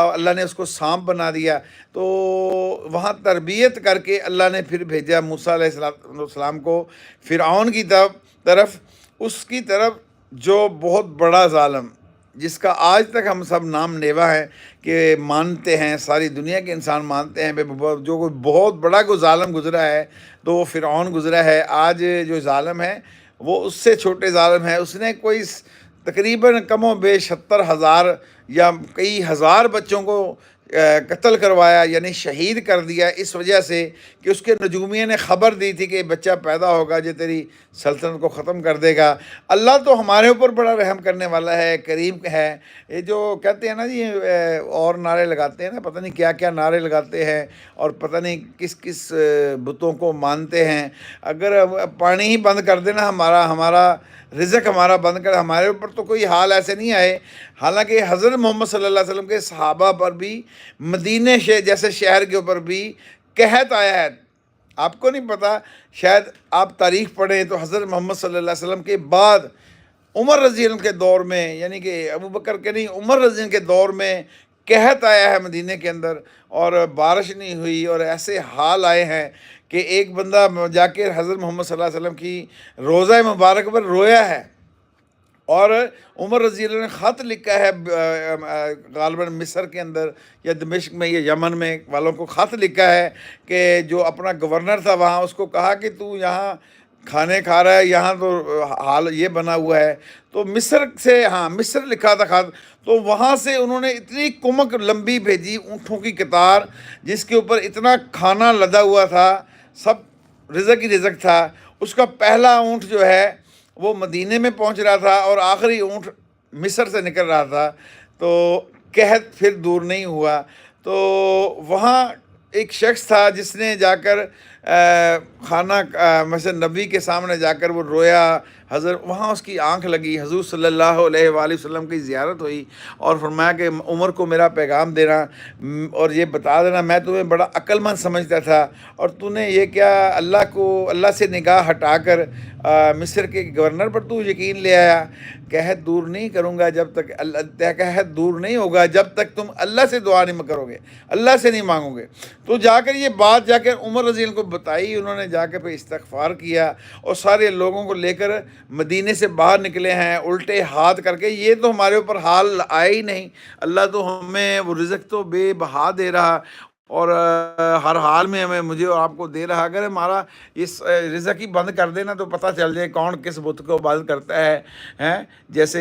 اللہ نے اس کو سانپ بنا دیا، تو وہاں تربیت کر کے اللہ نے پھر بھیجا موسیٰ علیہ السلام کو فرعون کی طرف، اس کی طرف جو بہت بڑا ظالم، جس کا آج تک ہم سب نام نیوا ہیں کہ مانتے ہیں، ساری دنیا کے انسان مانتے ہیں، جو کوئی بہت بڑا کوئی ظالم گزرا ہے تو وہ فرعون گزرا ہے۔ آج جو ظالم ہے وہ اس سے چھوٹے ظالم ہے، اس نے کوئی تقریباً کم و بیش 70,000 یا کئی ہزار بچوں کو قتل کروایا، یعنی شہید کر دیا، اس وجہ سے کہ اس کے نجومیہ نے خبر دی تھی کہ یہ بچہ پیدا ہوگا جو تیری سلطنت کو ختم کر دے گا۔ اللہ تو ہمارے اوپر بڑا رحم کرنے والا ہے، کریم ہے۔ یہ جو کہتے ہیں نا جی اور نعرے لگاتے ہیں نا، پتہ نہیں کیا کیا نعرے لگاتے ہیں، اور پتہ نہیں کس کس بتوں کو مانتے ہیں۔ اگر پانی ہی بند کر دینا ہمارا رزق ہمارا بند کر، ہمارے اوپر تو کوئی حال ایسے نہیں آئے۔ حالانکہ حضرت محمد صلی اللہ علیہ وسلم کے صحابہ پر بھی، مدینہ جیسے شہر کے اوپر بھی قحط آیا ہے۔ آپ کو نہیں پتہ، شاید آپ تاریخ پڑھیں تو حضرت محمد صلی اللہ علیہ وسلم کے بعد عمر رضی اللہ عنہ کے دور میں، یعنی کہ ابو بکر کے نہیں، عمر رضی اللہ عنہ کے دور میں قحط آیا ہے مدینہ کے اندر، اور بارش نہیں ہوئی، اور ایسے حال آئے ہیں کہ ایک بندہ جا کے حضرت محمد صلی اللہ علیہ وسلم کی روضہ مبارک پر رویا ہے، اور عمر رضی اللہ عنہ نے خط لکھا ہے غالباً مصر کے اندر یا دمشق میں یا یمن میں والوں کو خط لکھا ہے کہ جو اپنا گورنر تھا وہاں، اس کو کہا کہ تو یہاں کھانے کھا رہا ہے، یہاں تو حال یہ بنا ہوا ہے۔ تو مصر سے، مصر لکھا تھا خط، تو وہاں سے انہوں نے اتنی کمک لمبی بھیجی، اونٹوں کی قطار جس کے اوپر اتنا کھانا لدا ہوا تھا، سب رزق ہی رزق تھا۔ اس کا پہلا اونٹ جو ہے وہ مدینے میں پہنچ رہا تھا، اور آخری اونٹ مصر سے نکل رہا تھا، تو قحط پھر دور نہیں ہوا۔ تو وہاں ایک شخص تھا جس نے جا کر خانہ مسجد نبی کے سامنے جا کر وہ رویا، حضرت وہاں اس کی آنکھ لگی، حضور صلی اللہ علیہ وآلہ وسلم کی زیارت ہوئی، اور فرمایا کہ عمر کو میرا پیغام دینا، اور یہ بتا دینا میں تمہیں بڑا عقل مند سمجھتا تھا، اور تو نے یہ کیا اللہ سے نگاہ ہٹا کر مصر کے گورنر پر تو یقین لے آیا۔ قحط دور نہیں کروں گا جب تک قحط دور نہیں ہوگا جب تک تم اللہ سے دعا نہیں کرو گے، اللہ سے نہیں مانگو گے۔ تو جا کر یہ بات جا کر عمر رضی اللہ عنہ کو بتائی، انہوں نے جا کے پھر استغفار کیا، اور سارے لوگوں کو لے کر مدینے سے باہر نکلے ہیں الٹے ہاتھ کر کے۔ یہ تو ہمارے اوپر حال آیا ہی نہیں، اللہ تو ہمیں وہ رزق تو بے بہا دے رہا، اور ہر حال میں ہمیں، مجھے اور آپ کو دے رہا۔ اگر ہمارا اس رزق ہی بند کر دینا تو پتہ چل جائے کون کس بت کو عبادت کرتا ہے، جیسے